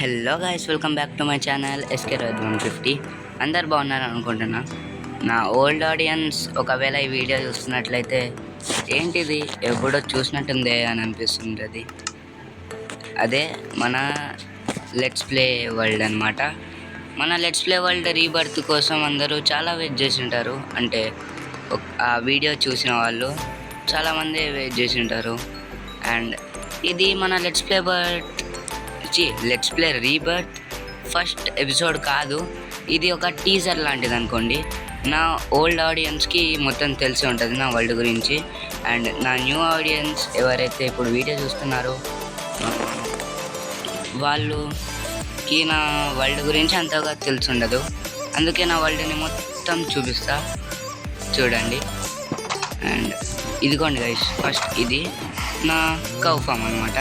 Hello guys, welcome back to my channel SK Rohit 150. అందరు బాగున్నారు అనుకుంటున్నా. నా ఓల్డ్ ఆడియన్స్ ఒకవేళ ఈ వీడియో చూస్తున్నట్లయితే ఏంటిది ఎప్పుడో చూసినట్టుందే అని అనిపిస్తుంటుంది. అదే మన లెట్స్ ప్లే వరల్డ్ అనమాట. మన లెట్స్ ప్లే వరల్డ్ రీబర్త్ కోసం అందరూ చాలా వెయిట్ చేసి ఉంటారు. అంటే ఆ వీడియో చూసిన వాళ్ళు చాలామంది వెయిట్ చేసి ఉంటారు. అండ్ ఇది మన let's play rebirth first episode కాదు, ఇది ఒక టీజర్ లాంటిది అనుకోండి. నా ఓల్డ్ ఆడియన్స్కి మొత్తం తెలిసి ఉంటుంది నా వరల్డ్ గురించి. అండ్ నా న్యూ ఆడియన్స్ ఎవరైతే ఇప్పుడు వీడియో చూస్తున్నారో వాళ్ళకి నా వరల్డ్ గురించి అంతగా తెలిసి ఉండదు. అందుకే నా వరల్డ్ని మొత్తం చూపిస్తా, చూడండి. అండ్ ఇదిగోండి గైస్, ఫస్ట్ ఇది నా కౌ ఫామ్ అనమాట.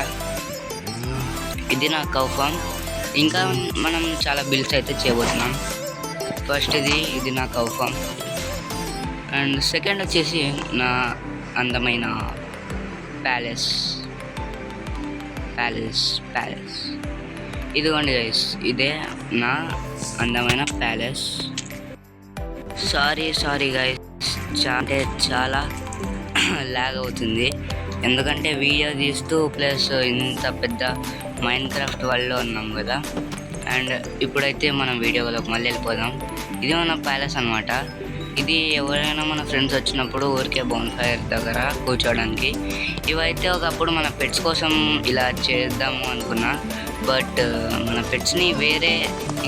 ఇది నా కౌ ఫామ్. ఇంకా మనం చాలా బిల్డ్స్ అయితే చేయబోతున్నాం. ఫస్ట్ ఇది నా కౌ ఫామ్. అండ్ సెకండ్ వచ్చేసి నా అందమైన ప్యాలెస్. ఇదిగోండి గైస్, ఇదే నా అందమైన ప్యాలెస్. సారీ గైస్, అంటే చాలా లాగ్ అవుతుంది, ఎందుకంటే వీడియో తీస్తూ ప్లస్ ఇంత పెద్ద మైన్క్రాఫ్ట్ వరల్డ్లో ఉన్నాం కదా. అండ్ ఇప్పుడైతే మనం వీడియోలోకి మళ్ళీ వెళ్ళిపోదాం. ఇది మన ప్యాలెస్ అనమాట. ఇది ఎవరైనా మన ఫ్రెండ్స్ వచ్చినప్పుడు ఊరికే బోన్ ఫైర్ దగ్గర కూర్చోవడానికి. ఇవైతే ఒకప్పుడు మన పెట్స్ కోసం ఇలా చేద్దాము అనుకున్నా, బట్ మన పెట్స్ని వేరే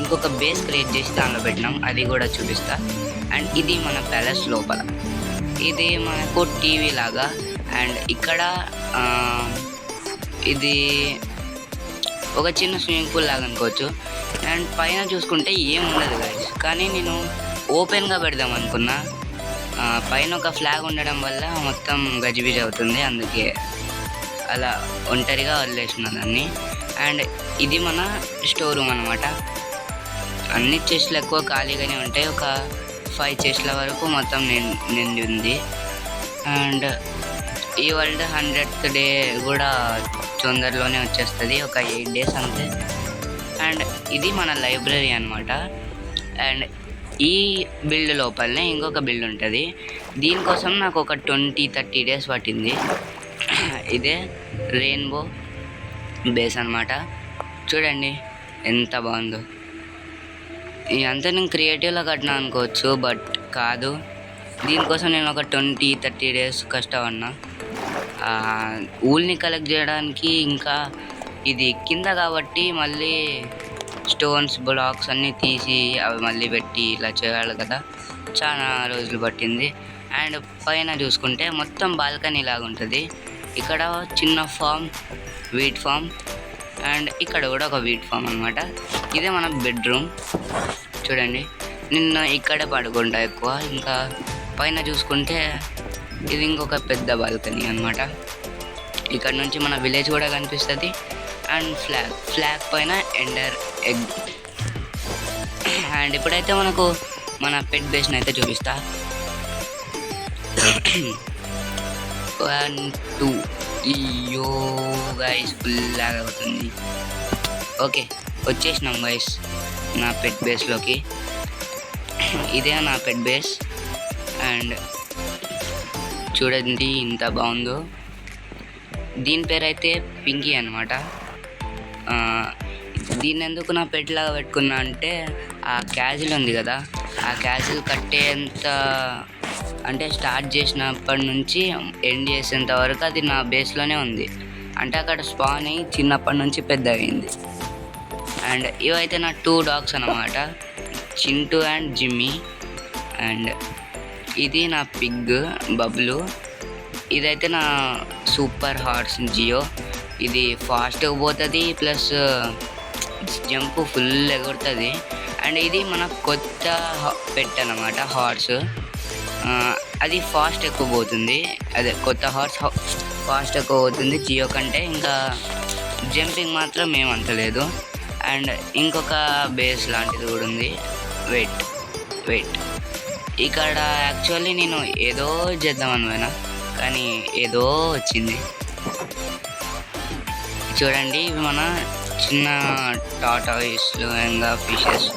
ఇంకొక బేస్ క్రియేట్ చేసి దానిలో పెట్టినాం. అది కూడా చూపిస్తా. అండ్ ఇది మన ప్యాలెస్ లోపల, ఇది మనకు టీవీ లాగా. అండ్ ఇక్కడ ఇది ఒక చిన్న స్విమ్మింగ్ పూల్ లాగా అనుకోవచ్చు. అండ్ పైన చూసుకుంటే ఏం ఉండదు గైస్, కానీ నేను ఓపెన్గా పెడదాం అనుకున్నా. పైన ఒక ఫ్లాగ్ ఉండడం వల్ల మొత్తం గజిబిజి అవుతుంది, అందుకే అలా ఒంటరిగా వదిలేసిన దాన్ని. అండ్ ఇది మన స్టోర్ రూమ్ అనమాట. అన్ని చెస్ట్లు ఎక్కువ ఖాళీగానే ఉంటాయి, ఒక 5 చెస్ట్ల వరకు మొత్తం నిండి ఉంది. అండ్ ఈ వరల్డ్ 100th డే కూడా తొందరలోనే వచ్చేస్తుంది, ఒక 8 days అంతే. అండ్ ఇది మన లైబ్రరీ అనమాట. అండ్ ఈ బిల్డ్ లోపలనే ఇంకొక బిల్డ్ ఉంటుంది. దీనికోసం నాకు ఒక 20-30 days పట్టింది. ఇదే రెయిన్బో బేస్ అనమాట. చూడండి ఎంత బాగుందో. ఇదంతా నేను క్రియేటివ్లో కట్టినా అనుకోవచ్చు, బట్ కాదు. దీనికోసం నేను ఒక 20-30 days కష్టపడినా. ఊల్ని కలెక్ట్ చేయడానికి, ఇంకా ఇది కింద కాబట్టి మళ్ళీ స్టోన్స్ బ్లాక్స్ అన్నీ తీసి అవి మళ్ళీ పెట్టి ఇలా చేయాలి కదా, చాలా రోజులు పట్టింది. అండ్ పైన చూసుకుంటే మొత్తం బాల్కనీ లాగా ఉంటుంది. ఇక్కడ చిన్న ఫామ్, వీట్ ఫామ్. అండ్ ఇక్కడ కూడా ఒక వీట్ ఫామ్ అనమాట. ఇదే మన బెడ్రూమ్. చూడండి, నిన్న ఇక్కడే పడుకుంటా ఎక్కువ. ఇంకా పైన చూసుకుంటే ఇది ఇంకొక పెద్ద బాల్కనీ అనమాట. ఇక్కడ నుంచి మన విలేజ్ కూడా కనిపిస్తుంది. అండ్ ఫ్లాగ్ పైన ఎండర్ ఎగ్. అండ్ ఇప్పుడైతే మనకు మన పెట్ బేస్ని అయితే చూపిస్తా. 1 2 అయ్యో గైస్, ఫుల్ లాగ్ అవుతుంది. ఓకే, వచ్చేసినాం గైస్ నా పెట్ బేస్లోకి. ఇదే నా పెట్ బేస్. అండ్ చూడండి ఇంత బాగుందో. దీని పేరు అయితే పింకీ అనమాట. దీన్ని ఎందుకు నా పెట్ లాగా పెట్టుకున్నా అంటే, ఆ క్యాజిల్ ఉంది కదా, ఆ క్యాజిల్ కట్టేంత, అంటే స్టార్ట్ చేసినప్పటి నుంచి ఎండ్ చేసేంత వరకు అది నా బేస్లోనే ఉంది. అంటే అక్కడ స్పాన్ అయ్యి చిన్నప్పటి నుంచి పెద్ద అయింది. అండ్ ఇవైతే నా 2 dogs అనమాట, చింటూ అండ్ జిమ్మీ. అండ్ ఇది నా పిగ్ బబ్లు. ఇదైతే నా సూపర్ హార్స్ జియో. ఇది ఫాస్ట్గా పోతుంది, ప్లస్ జంప్ ఫుల్ ఎగురుతుంది. అండ్ ఇది మన కొత్త పెట్ అనమాట, హార్స్. అది ఫాస్ట్ ఎక్కువ పోతుంది, అదే కొత్త హార్స్ ఫాస్ట్ ఎక్కువ పోతుంది జియో కంటే. ఇంకా జంపింగ్ మాత్రం ఏమంతలేదు. అండ్ ఇంకొక బేస్ లాంటిది కూడా ఉంది. వెయిట్ ఇక్కడ యాక్చువల్లీ నేను ఏదో చేద్దామని పోయినా, కానీ ఏదో వచ్చింది. చూడండి, ఇవి మన చిన్న టాటాయిస్లు ఇంకా ఫిషెస్.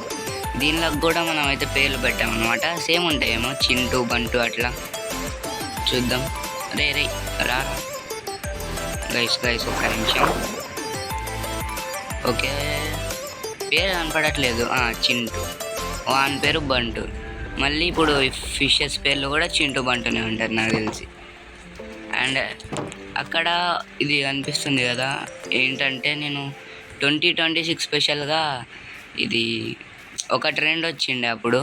దీనిలో కూడా మనం అయితే పేర్లు పెట్టామన్నమాట. సేమ్ ఉంటాయేమో, చింటూ బంటు అట్లా. చూద్దాం. రే రా గైస్ ఒక్క నిమిషం. ఓకే, పేరు కనపడట్లేదు. చింటూ, వాని పేరు బంటు. మళ్ళీ ఇప్పుడు ఫిషెస్ పేర్లు కూడా చింటూ బంటునే ఉంటారు నాకు తెలిసి. అండ్ అక్కడ ఇది అనిపిస్తుంది కదా, ఏంటంటే నేను 2026 స్పెషల్గా ఇది ఒక ట్రెండ్ వచ్చిండే అప్పుడు.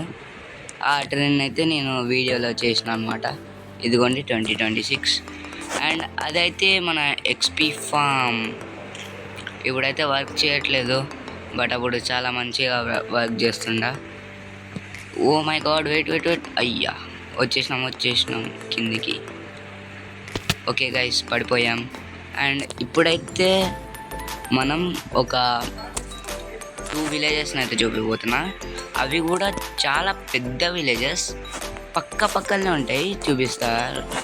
ఆ ట్రెండ్ అయితే నేను వీడియోలో చేసిన అనమాట. ఇదిగోండి 2026. అండ్ అదైతే మన ఎక్స్పీ ఫామ్ ఇప్పుడైతే వర్క్ చేయట్లేదు, బట్ అప్పుడు చాలా మంచిగా వర్క్ చేస్తుండా. ఓ మై గాడ్, వెయిట్ అయ్యా, వచ్చేసినాం కిందికి. ఓకే గైస్, పడిపోయాం. అండ్ ఇప్పుడైతే మనం ఒక 2 విలేజెస్ని అయితే చూపిపోతున్నా. అవి కూడా చాలా పెద్ద విలేజెస్, పక్కనే ఉంటాయి. చూపిస్తా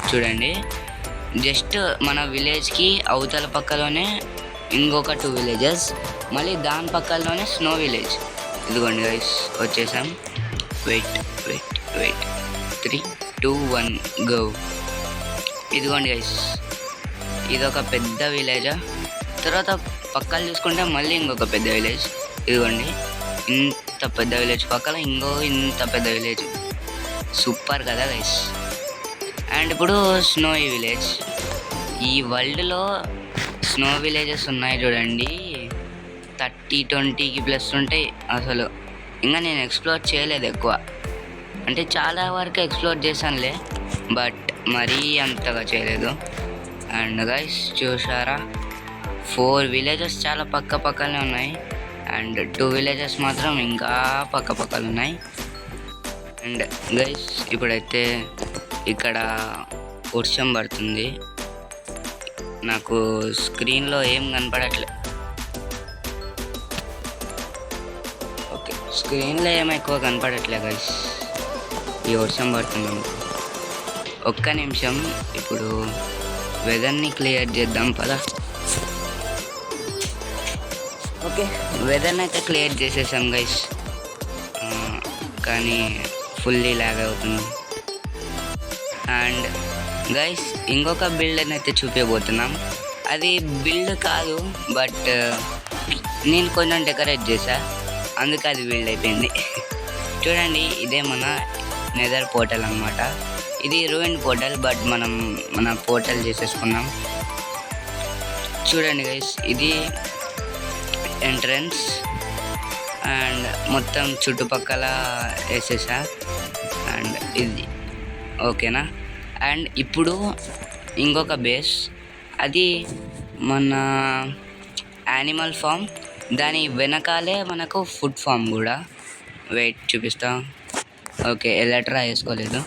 చూడండి. జస్ట్ మన విలేజ్కి అవతల పక్కలోనే ఇంకొక 2 విలేజెస్, మళ్ళీ దాని పక్కలోనే స్నో విలేజ్. ఇదిగోండి గైస్, వచ్చేసాం. Wait 3, 2, 1 go. ఇదిగోండి గైస్, ఇదొక పెద్ద విలేజ్. తర్వాత పక్కన చూసుకుంటే మళ్ళీ ఇంకొక పెద్ద విలేజ్. ఇదిగోండి, ఇంత పెద్ద విలేజ్ పక్కన ఇంత పెద్ద విలేజ్. సూపర్ కదా గైస్. అండ్ ఇప్పుడు స్నోయి విలేజ్. ఈ వరల్డ్లో స్నో విలేజెస్ ఉన్నాయి చూడండి, 30-20కి ప్లస్ ఉంటాయి అసలు. ఇంకా నేను ఎక్స్ప్లోర్ చేయలేదు ఎక్కువ, అంటే చాలా వరకు ఎక్స్ప్లోర్ చేశానులే, బట్ మరీ అంతగా చేయలేదు. అండ్ గైస్ చూసారా, 4 విలేజెస్ చాలా పక్కనే ఉన్నాయి. అండ్ 2 విలేజెస్ మాత్రం ఇంకా పక్కలు ఉన్నాయి. అండ్ గైస్ ఇప్పుడైతే ఇక్కడ వర్షం పడుతుంది. నాకు స్క్రీన్లో ఏం కనపడట్లే. ఓకే, స్క్రీన్లో ఏం ఎక్కువ కనపడట్లే గైస్, ఈ వర్షం పడుతుంది. ఒక్క నిమిషం, ఇప్పుడు వెదర్ని క్లియర్ చేద్దాం పదా. ఓకే, వెదర్ని అయితే క్లియర్ చేసేసాం గైస్, కానీ ఫుల్లీ లాగ్ అవుతుంది. అండ్ గైస్ ఇంకొక బిల్డ్ అయితే చూపించబోతున్నాం. అది బిల్డ్ కాదు, బట్ నేను కొంచెం డెకరేట్ చేశా, అందుకే అది బిల్డ్ అయిపోయింది. చూడండి, ఇదే మన నెదర్ పోర్టల్ అనమాట. ఇది రూయిన్ పోర్టల్, బట్ మనం మన పోర్టల్ చేసేసుకున్నాం. చూడండి గైస్, ఇది ఎంట్రన్స్. అండ్ మొత్తం చుట్టుపక్కల వేసేసా. అండ్ ఇది ఓకేనా. అండ్ ఇప్పుడు ఇంకొక బేస్, అది మన యానిమల్ ఫామ్, దాని వెనకాలే మనకు ఫుడ్ ఫామ్ కూడా. వెయిట్ చూపిస్తా. ఓకే, ఎలక్ట్రా వేసుకోలేదు.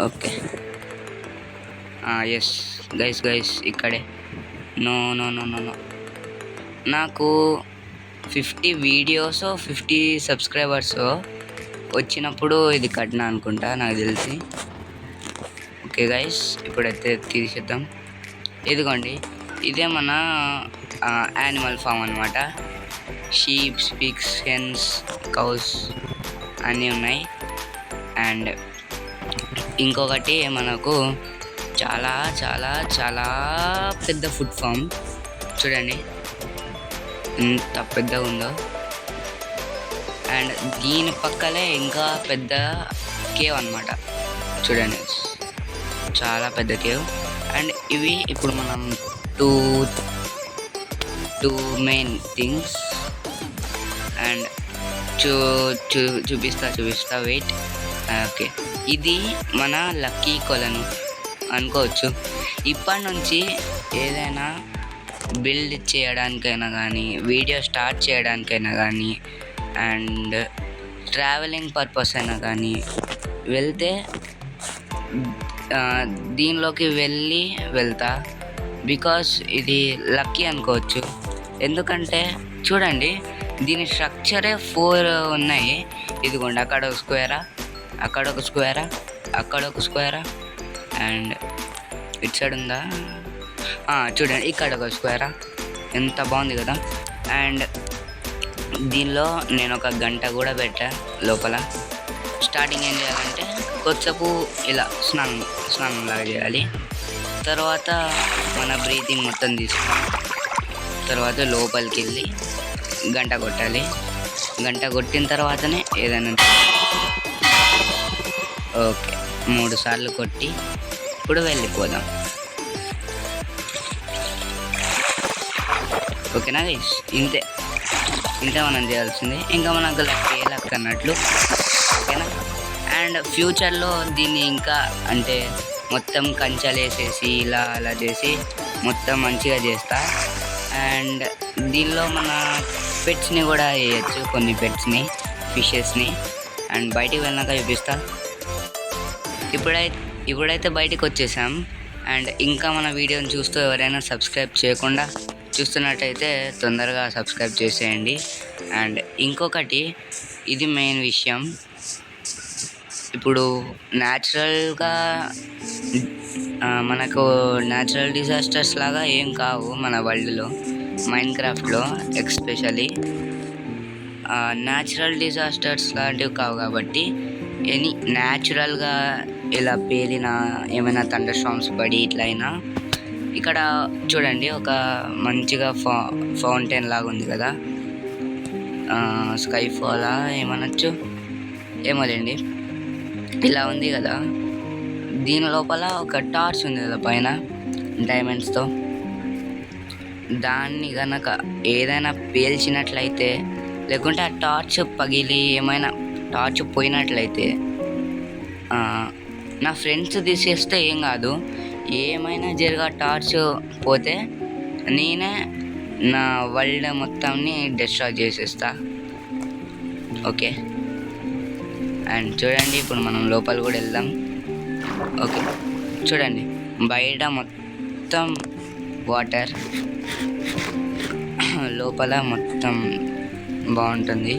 ఓకే, ఎస్ గైస్ ఇక్కడే. నో నాకు 50 వీడియోస్ 50 సబ్స్క్రైబర్స్ వచ్చినప్పుడు ఇది కట్టినా అనుకుంటా నాకు తెలిసి. ఓకే గైస్, ఇప్పుడైతే తీసేద్దాం. ఇదిగోండి, ఇదే మన యానిమల్ ఫామ్ అనమాట. షీప్స్, పిగ్స్, హెన్స్, కౌస్ అన్నీ ఉన్నాయి. అండ్ ఇంకొకటి మనకు చాలా చాలా చాలా పెద్ద ఫుడ్ ఫామ్. చూడండి ఎంత పెద్దగా ఉందో. అండ్ దీని పక్కనే ఇంకా పెద్ద కేవ్ అనమాట. చూడండి, చాలా పెద్ద కేవ్. అండ్ ఇవి ఇప్పుడు మనం టూ మెయిన్ థింగ్స్. అండ్ చూపిస్తా వెయిట్. ఓకే, ఇది మన లక్కీ కొలను అనుకోవచ్చు. ఇప్పటి నుంచి ఏదైనా బిల్డ్ చేయడానికైనా కానీ, వీడియో స్టార్ట్ చేయడానికైనా కానీ, అండ్ ట్రావెలింగ్ పర్పస్ అయినా కానీ వెళ్తే దీనిలోకి వెళ్తా. బికాస్ ఇది లక్కీ అనుకోవచ్చు. ఎందుకంటే చూడండి, దీని స్ట్రక్చరే 4 ఉన్నాయి. ఇదిగోండి, అక్కడ ఒక స్క్వేరా, అక్కడ ఒక స్క్వేరా, అక్కడ ఒక స్క్వేరా, అండ్ ఇటు సైడ్ ఉందా, చూడండి ఇక్కడ ఒక స్క్వేరా, ఎంత బాగుంది కదా. అండ్ దీనిలో నేను ఒక గంట కూడా పెట్టా లోపల. స్టార్టింగ్ ఏం చేయాలంటే కొద్దిసేపు ఇలా స్నానంలాగా చేయాలి. తర్వాత మన బ్రీతింగ్ మొత్తం తీసుకుని తర్వాత లోపలికి వెళ్ళి గంట కొట్టాలి. గంట కొట్టిన తర్వాతనే ఏదైనా ఓకే 3 సార్లు కొట్టి ఇప్పుడు వెళ్ళిపోదాం. ఓకేనా గైస్, ఇంతే మనం చేయాల్సింది. ఇంకా మనకు లక్ అన్నట్లు. ఓకేనా. అండ్ ఫ్యూచర్లో దీన్ని ఇంకా అంటే మొత్తం కంచెలు వేసేసి ఇలా అలా చేసి మొత్తం మంచిగా చేస్తా. అండ్ దీనిలో మన పెట్స్ని కూడా వేయచ్చు, కొన్ని పెట్స్ని, ఫిషెస్ని. అండ్ బయటికి వెళ్ళాక చూపిస్తా. ఇప్పుడైతే బయటికి వచ్చేసాం. అండ్ ఇంకా మన వీడియోని చూస్తూ ఎవరైనా సబ్స్క్రైబ్ చేయకుండా చూస్తున్నట్టయితే తొందరగా సబ్స్క్రైబ్ చేసేయండి. అండ్ ఇంకొకటి, ఇది మెయిన్ విషయం, ఇప్పుడు న్యాచురల్గా మనకు న్యాచురల్ డిజాస్టర్స్ లాగా ఏం కావు మన వరల్డ్లో, మైన్క్రాఫ్ట్లో ఎక్స్పెషలీ న్యాచురల్ డిజాస్టర్స్ లాంటివి కావు. కాబట్టి ఎనీ న్యాచురల్గా ఇలా పేలిన ఏమైనా థండర్ స్టార్మ్స్ పడి ఇట్లా అయినా, ఇక్కడ చూడండి ఒక మంచిగా ఫౌంటైన్ లాగా ఉంది కదా, స్కై ఫాలా ఏమనొచ్చు ఏమోలేండి, ఇలా ఉంది కదా. దీని లోపల ఒక టార్చ్ ఉంది కదా పైన డైమండ్స్తో. దాన్ని కనుక ఏదైనా పేల్చినట్లయితే, లేకుంటే ఆ టార్చ్ పగిలి ఏమైనా టార్చ్ పోయినట్లయితే, నా ఫ్రెండ్స్ తీసేస్తే ఏం కాదు, ఏమైనా జరిగా టార్చ్ పోతే నేనే నా వరల్డ్ మొత్తాన్ని డిస్ట్రాయ్ చేసేస్తా. ఓకే. అండ్ చూడండి ఇప్పుడు మనం లోపల కూడా వెళ్దాం. ఓకే, చూడండి బయట మొత్తం వాటర్, లోపల మొత్తం బాగుంటుంది.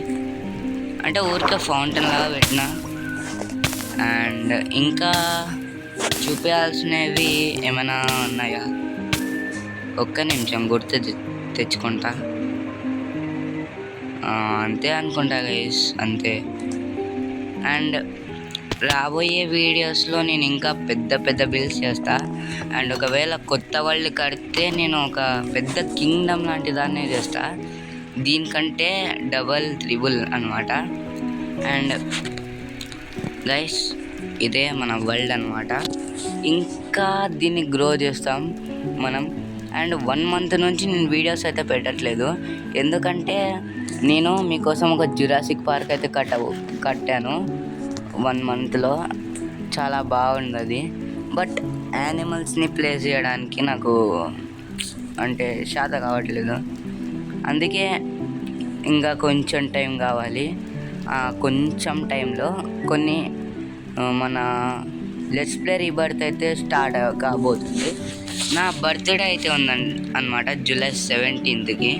అంటే ఊరికే ఫౌంటైన్ లాగా పెట్టిన. అండ్ ఇంకా చూపించాల్సినవి ఏమైనా ఉన్నాయా? ఒక్క నిమిషం గుర్తు తెచ్చుకుంటా. అంతే అనుకుంటా గైస్, అంతే. అండ్ రాబోయే వీడియోస్లో నేను ఇంకా పెద్ద బిల్డ్స్ చేస్తా. అండ్ ఒకవేళ కొత్త వరల్డ్ కడితే నేను ఒక పెద్ద కింగ్డమ్ లాంటి దాన్నే చేస్తా, దీనికంటే డబల్ త్రిబుల్ అనమాట. అండ్ గైస్ ఇదే మన వరల్డ్ అనమాట. ఇంకా దీన్ని గ్రో చేస్తాం మనం. అండ్ 1 మంత్ నుంచి నేను వీడియోస్ అయితే పెట్టట్లేదు, ఎందుకంటే నేను మీకోసం ఒక జురాసిక్ పార్క్ అయితే కట్టాను 1 మంత్లో. చాలా బాగుంది. బట్ యానిమల్స్ని ప్లేస్ చేయడానికి నాకు అంటే శాత కావట్లేదు, అందుకే ఇంకా కొంచెం టైం కావాలి. కొంచెం టైంలో కొన్ని మన లెట్స్ ప్లే రీబర్త్ అయితే స్టార్ట్ కాబోతుంది. నా బర్త్డే అయితే ఉందన్నమాట జూలై 17కి.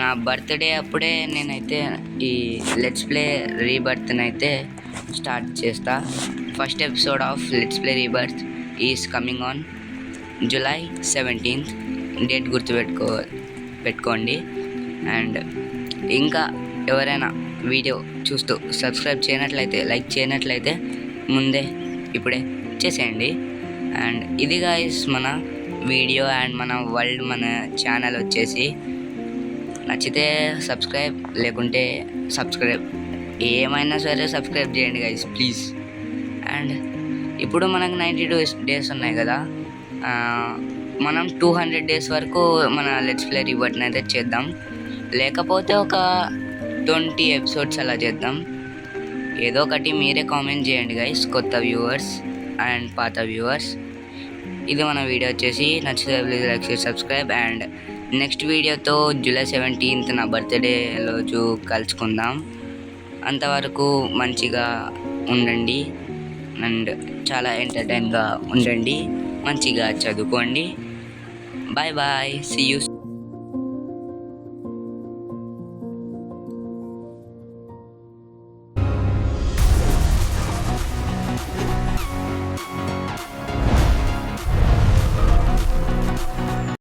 నా బర్త్డే అప్పుడే నేనైతే ఈ లెట్స్ ప్లే రీబర్త్ని అయితే స్టార్ట్ చేస్తా. First episode of let's play rebirth is coming on July 17th. Date పెట్టుకోండి. అండ్ ఇంకా ఎవరైనా వీడియో చూస్తూ సబ్స్క్రైబ్ చేయనట్లయితే, లైక్ చేయనట్లయితే ముందే ఇప్పుడే చేసేయండి. అండ్ ఇది గాయ్స్ మన వీడియో అండ్ మన వరల్డ్, మన ఛానల్ వచ్చేసి. నచ్చితే సబ్స్క్రైబ్, లేకుంటే సబ్స్క్రైబ్, ఏమైనా సరే సబ్స్క్రైబ్ చేయండి గైస్ ప్లీజ్. అండ్ ఇప్పుడు మనకు 92 days ఉన్నాయి కదా, మనం 200 days వరకు మన లెట్స్ ప్లే రీబర్త్ని అయితే చేద్దాం. లేకపోతే ఒక 20 episodes అలా చేద్దాం. ఏదో ఒకటి మీరే కామెంట్ చేయండి గైస్, కొత్త వ్యూవర్స్ అండ్ పాత వ్యూవర్స్. ఇది మన వీడియో వచ్చేసి. నచ్చితే ప్లీజ్ లైక్ చేసి సబ్స్క్రైబ్. అండ్ నెక్స్ట్ వీడియోతో జూలై 17th నా బర్త్డే రోజు కలుసుకుందాం. అంతవరకు మంచిగా ఉండండి అండ్ చాలా ఎంటర్టైన్గా ఉండండి, మంచిగా చదువుకోండి. Bye bye, see you.